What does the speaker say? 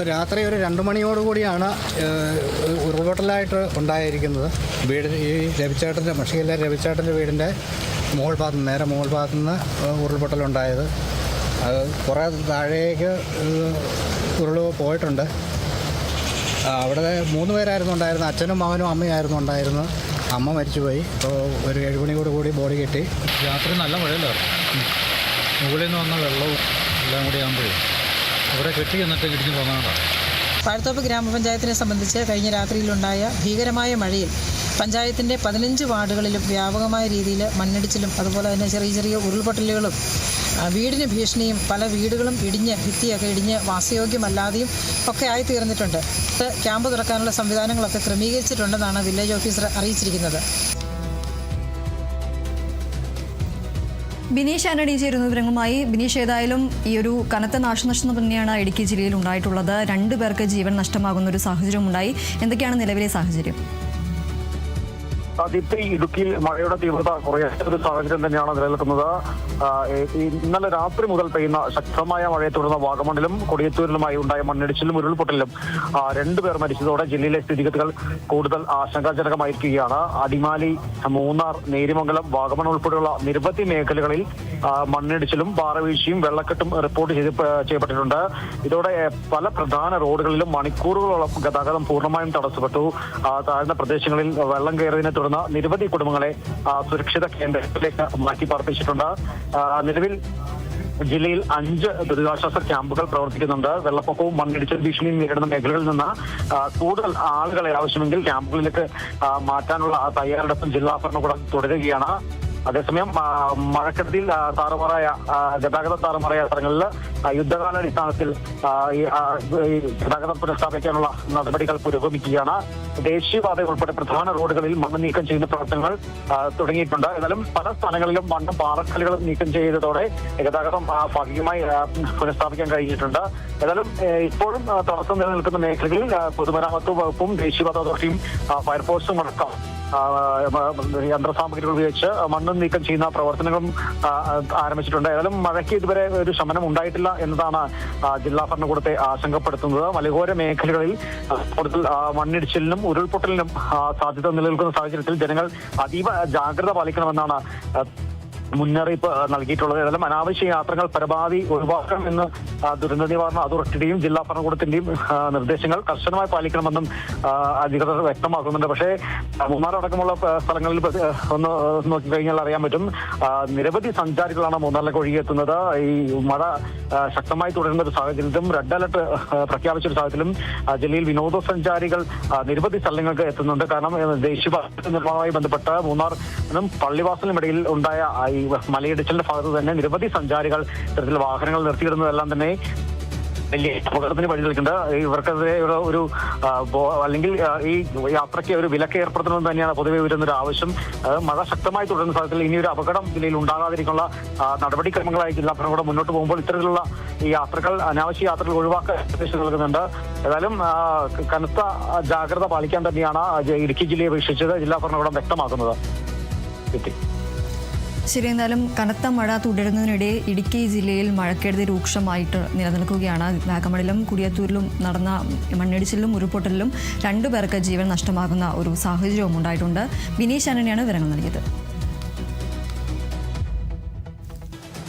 രാത്രി ഒരു 2 മണിയോടുകൂടിയാണ് ഉരുൾപൊട്ടലായിട്ട് ഉണ്ടായിരിക്കുന്നത്. ഈ രവിച്ചേട്ടൻ്റെ മഷിയിലെ രവിച്ചേട്ടൻ്റെ വീടിൻ്റെ മുകൾ ഭാഗത്തു നിന്ന് ഉരുൾപൊട്ടലുണ്ടായത്. അത് കുറേ താഴേക്ക് ഉരുൾ പോയിട്ടുണ്ട്. അവിടെ 3 പേരായിരുന്നു ഉണ്ടായിരുന്നത്. അച്ഛനും മകനും അമ്മയായിരുന്നു ഉണ്ടായിരുന്നത്. അമ്മ മരിച്ചുപോയി. ഇപ്പോൾ ഒരു 7 മണിയോടുകൂടി ബോഡി കിട്ടി. രാത്രി നല്ല മഴയില്ലായിരുന്നു. മുകളിൽ നിന്ന് വന്ന വെള്ളവും എല്ലാം കൂടി ആകുമ്പോഴേ അവിടെ കെട്ടി എന്നിട്ട് ഇടിഞ്ഞ് പോകുന്നതാണ്. പാഴത്തോപ്പ് ഗ്രാമപഞ്ചായത്തിനെ സംബന്ധിച്ച് കഴിഞ്ഞ രാത്രിയിലുണ്ടായ ഭീകരമായ മഴയിൽ പഞ്ചായത്തിൻ്റെ 15 വാർഡുകളിലും വ്യാപകമായ രീതിയിൽ മണ്ണിടിച്ചിലും അതുപോലെ തന്നെ ചെറിയ ചെറിയ ഉരുൾപൊട്ടലുകളും വീടിന് ഭീഷണിയും പല വീടുകളും ഭിത്തിയൊക്കെ ഇടിഞ്ഞ് വാസയോഗ്യമല്ലാതെയും ഒക്കെ ആയിത്തീർന്നിട്ടുണ്ട്. ക്യാമ്പ് തുറക്കാനുള്ള സംവിധാനങ്ങളൊക്കെ ക്രമീകരിച്ചിട്ടുണ്ടെന്നാണ് വില്ലേജ് ഓഫീസർ അറിയിച്ചിരിക്കുന്നത്. ബിനീഷ് ആന്റണി ചേരുന്നു വിവരങ്ങളുമായി. ബിനീഷ്, ഏതായാലും ഈ ഒരു കനത്ത നാശനഷ്ടം തന്നെയാണ് ഇടുക്കി ജില്ലയിൽ ഉണ്ടായിട്ടുള്ളത്. 2 പേർക്ക് ജീവൻ നഷ്ടമാകുന്ന ഒരു സാഹചര്യം ഉണ്ടായി. എന്തൊക്കെയാണ് നിലവിലെ സാഹചര്യം? ഇടുക്കിയിൽ മഴയുടെ തീവ്രത കുറയാത്ത ഒരു സാഹചര്യം തന്നെയാണ് നിലനിൽക്കുന്നത്. ഇന്നലെ രാത്രി മുതൽ പെയ്യുന്ന ശക്തമായ മഴയെ തുടർന്ന് വാഗമണ്ണിലും കൊടിയത്തൂരിലുമായി ഉണ്ടായ മണ്ണിടിച്ചിലും ഉരുൾപൊട്ടലിലും 2 പേർ മരിച്ചതോടെ ജില്ലയിലെ സ്ഥിതിഗതികൾ കൂടുതൽ ആശങ്കാജനകമായിരിക്കുകയാണ്. അടിമാലി, മൂന്നാർ, നേരിമംഗലം, വാഗമൺ ഉൾപ്പെടെയുള്ള നിരവധി മേഖലകളിൽ മണ്ണിടിച്ചിലും പാറവീഴ്ചയും വെള്ളക്കെട്ടും റിപ്പോർട്ട് ചെയ്യപ്പെട്ടിട്ടുണ്ട്. ഇതോടെ പല പ്രധാന റോഡുകളിലും മണിക്കൂറുകളോളം ഗതാഗതം പൂർണ്ണമായും തടസ്സപ്പെട്ടു. താഴ്ന്ന പ്രദേശങ്ങളിൽ വെള്ളം കയറിയതിനെ തുടർന്ന് നിരവധി കുടുംബങ്ങളെ സുരക്ഷിത കേന്ദ്രത്തിലേക്ക് മാറ്റി പാർപ്പിച്ചിട്ടുണ്ട്. നിലവിൽ ജില്ലയിൽ 5 ദുരിതാശ്വാസ ക്യാമ്പുകൾ പ്രവർത്തിക്കുന്നുണ്ട്. വെള്ളപ്പൊക്കവും മണ്ണിടിച്ചിൽ ഭീഷണിയും നേരിടുന്ന മേഖലകളിൽ നിന്ന് കൂടുതൽ ആളുകളെ ആവശ്യമെങ്കിൽ ക്യാമ്പുകളിലേക്ക് മാറ്റാനുള്ള തയ്യാറെടുപ്പും ജില്ലാ ഭരണകൂടം തുടരുകയാണ്. അതേസമയം മഴക്കെടുതിയിൽ ഗതാഗത താറുമാറായ സ്ഥലങ്ങളിൽ യുദ്ധകാലാടിസ്ഥാനത്തിൽ ഗതാഗതം പുനഃസ്ഥാപിക്കാനുള്ള നടപടികൾ പുരോഗമിക്കുകയാണ്. ദേശീയപാത ഉൾപ്പെടെ പ്രധാന റോഡുകളിൽ മണ്ണ് നീക്കം ചെയ്യുന്ന പ്രവർത്തനങ്ങൾ തുടങ്ങിയിട്ടുണ്ട്. എന്നാലും പല സ്ഥലങ്ങളിലും മണ്ണും പാറക്കല്ലുകളും നീക്കം ചെയ്തതോടെ ഗതാഗതം ഭാഗികമായി പുനഃസ്ഥാപിക്കാൻ കഴിഞ്ഞിട്ടുണ്ട്. ഏതായാലും ഇപ്പോഴും തടസ്സം നിലനിൽക്കുന്ന മേഖലകളിൽ പൊതുമരാമത്ത് വകുപ്പും ദേശീയപാത അതോറിറ്റിയും ഫയർഫോഴ്സും അടക്കം യന്ത്രസാമഗ്രികൾ ഉപയോഗിച്ച് മണ്ണ് നീക്കം ചെയ്യുന്ന പ്രവർത്തനങ്ങളും ആരംഭിച്ചിട്ടുണ്ട്. ഏതായാലും മഴയ്ക്ക് ഇതുവരെ ഒരു ശമനം ഉണ്ടായിട്ടില്ല എന്നതാണ് ജില്ലാ ഭരണകൂടത്തെ ആശങ്കപ്പെടുത്തുന്നത്. മലയോര മേഖലകളിൽ കൂടുതൽ മണ്ണിടിച്ചിലിനും ഉരുൾപൊട്ടലിനും സാധ്യത നിലനിൽക്കുന്ന സാഹചര്യത്തിൽ ജനങ്ങൾ അതീവ ജാഗ്രത പാലിക്കണമെന്നാണ് മുന്നറിയിപ്പ് നൽകിയിട്ടുള്ളത്. ഏതായാലും അനാവശ്യ യാത്രകൾ പരമാവധി ഒഴിവാക്കണമെന്ന് ദുരന്ത നിവാരണ അതോറിറ്റിയുടെയും ജില്ലാ ഭരണകൂടത്തിന്റെയും നിർദ്ദേശങ്ങൾ കർശനമായി പാലിക്കണമെന്നും അധികൃതർ വ്യക്തമാക്കുന്നുണ്ട്. പക്ഷേ മൂന്നാറടക്കമുള്ള സ്ഥലങ്ങളിൽ ഒന്ന് നോക്കിക്കഴിഞ്ഞാൽ അറിയാൻ പറ്റും, നിരവധി സഞ്ചാരികളാണ് മൂന്നാറിലേക്ക് ഒഴുകിയെത്തുന്നത്. ഈ മഴ ശക്തമായി തുടരുന്ന ഒരു സാഹചര്യത്തിലും റെഡ് അലർട്ട് പ്രഖ്യാപിച്ച ഒരു സാഹചര്യത്തിലും ജില്ലയിൽ വിനോദസഞ്ചാരികൾ നിരവധി സ്ഥലങ്ങൾക്ക് എത്തുന്നുണ്ട്. കാരണം ദേശീയപാത നിർമ്മാണവുമായി ബന്ധപ്പെട്ട് മൂന്നാറിനും പള്ളിവാസലിനും ഇടയിൽ ഉണ്ടായ ഈ മലയിടിച്ചിലിന്റെ ഭാഗത്ത് തന്നെ നിരവധി സഞ്ചാരികൾ ഇത്തരത്തിൽ വാഹനങ്ങൾ നിർത്തിയിടുന്നതെല്ലാം തന്നെ വലിയ അപകടത്തിന് വഴി തെളിക്കുന്നുണ്ട്. ഇവർക്കെതിരെ ഒരു അല്ലെങ്കിൽ ഈ യാത്രയ്ക്ക് ഒരു വിലക്ക് ഏർപ്പെടുത്തണമെന്ന് തന്നെയാണ് പൊതുവെ വരുന്നൊരു ആവശ്യം. മഴ ശക്തമായി തുടരുന്ന സാഹചര്യത്തിൽ ഇനിയൊരു അപകടം ജില്ലയിൽ ഉണ്ടാകാതിരിക്കാനുള്ള നടപടിക്രമങ്ങളായി ജില്ലാ ഭരണകൂടം മുന്നോട്ട് പോകുമ്പോൾ ഇത്തരത്തിലുള്ള ഈ യാത്രകൾ, അനാവശ്യ യാത്രകൾ ഒഴിവാക്കാൻ നിർദ്ദേശം നൽകുന്നുണ്ട്. ഏതായാലും കനത്ത ജാഗ്രത പാലിക്കാൻ തന്നെയാണ് ഇടുക്കി ജില്ലയെ വീക്ഷിച്ചത് ജില്ലാ ഭരണകൂടം വ്യക്തമാക്കുന്നത്. ശരി, എന്നാലും കനത്ത മഴ തുടരുന്നതിനിടെ ഇടുക്കി ജില്ലയിൽ മഴക്കെടുതി രൂക്ഷമായിട്ട് നിലനിൽക്കുകയാണ്. വാഗമണിലും കുടിയത്തൂരിലും നടന്ന മണ്ണിടിച്ചിലും ഉരുൾപൊട്ടലിലും 2 പേർക്ക് ജീവൻ നഷ്ടമാകുന്ന ഒരു സാഹചര്യവും ഉണ്ടായിട്ടുണ്ട്. ബിനീഷ് ആന്റണിയാണ് വിവരങ്ങൾ നൽകിയത്.